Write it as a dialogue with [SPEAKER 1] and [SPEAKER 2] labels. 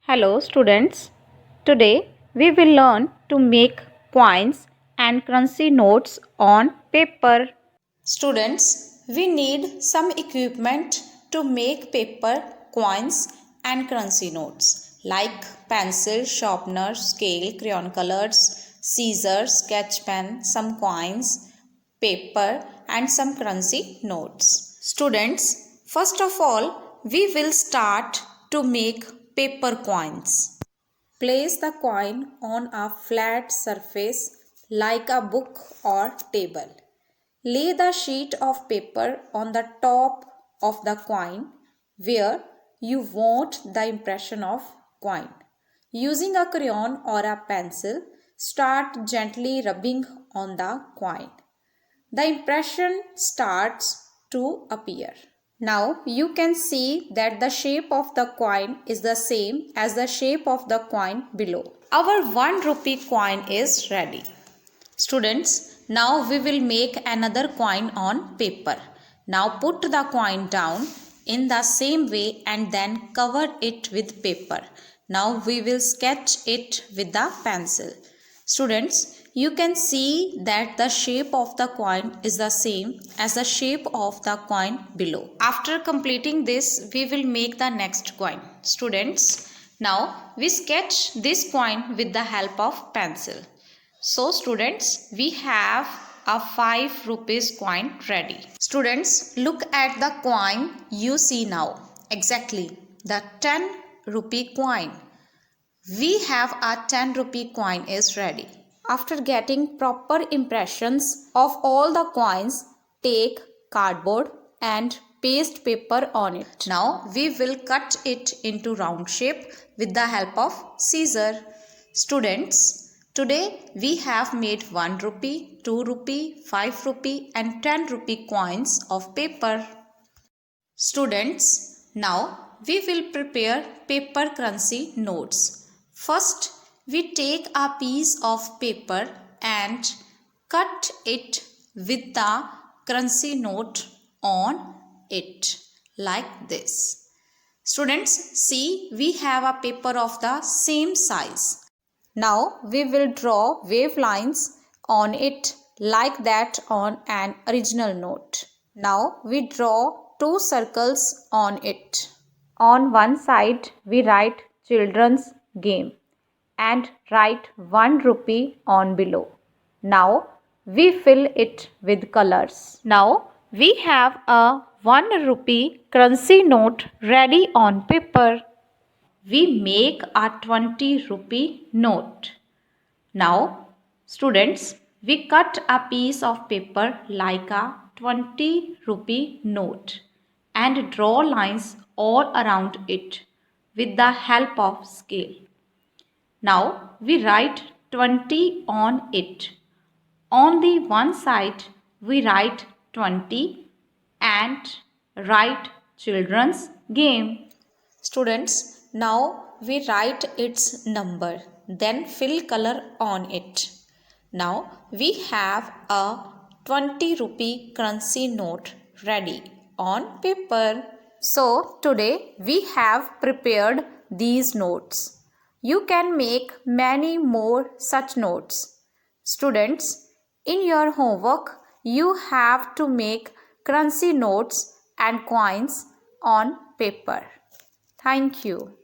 [SPEAKER 1] Hello students, today we will learn to make coins and currency notes on paper.
[SPEAKER 2] Students, we need some equipment to make paper, coins and currency notes like pencil, sharpener, scale, crayon colors, scissors, sketch pen, some coins, paper and some currency notes. Students, first of all, we will start to make paper coins. Place the coin on a flat surface like a book or table. Lay the sheet of paper on the top of the coin where you want the impression of coin. Using a crayon or a pencil, start gently rubbing on the coin. The impression starts to appear. Now you can see that the shape of the coin is the same as the shape of the coin below. Our 1 rupee coin is ready. Students, now we will make another coin on paper. Now put the coin down in the same way and then cover it with paper. Now we will sketch it with the pencil. Students, you can see that the shape of the coin is the same as the shape of the coin below. After completing this, we will make the next coin. Students, now we sketch this coin with the help of pencil. So students, we have a 5 rupees coin ready. Students, look at the coin you see now. Exactly, the 10 rupee coin. We have a 10 rupee coin is ready. After getting proper impressions of all the coins, take cardboard and paste paper on it. Now we will cut it into round shape with the help of scissor. Students, today we have made 1 rupee, 2 rupee, 5 rupee and 10 rupee coins of paper. Students, now we will prepare paper currency notes. First, we take a piece of paper and cut it with the currency note on it like this. Students, see, we have a paper of the same size. Now we will draw wave lines on it like that on an original note. Now we draw 2 circles on it.
[SPEAKER 1] On one side we write children's game and write 1 rupee on below. Now we fill it with colors. Now we have a 1 rupee currency note ready on paper. We make a 20 rupee note. Now, students, we cut a piece of paper like a 20 rupee note and draw lines all around it with the help of scale. Now, we write 20 on it. On the one side, we write 20 and write children's game.
[SPEAKER 2] Students, now we write its number, then fill color on it. Now we have a 20 rupee currency note ready on paper. So today we have prepared these notes. You can make many more such notes. Students, in your homework, you have to make currency notes and coins on paper. Thank you.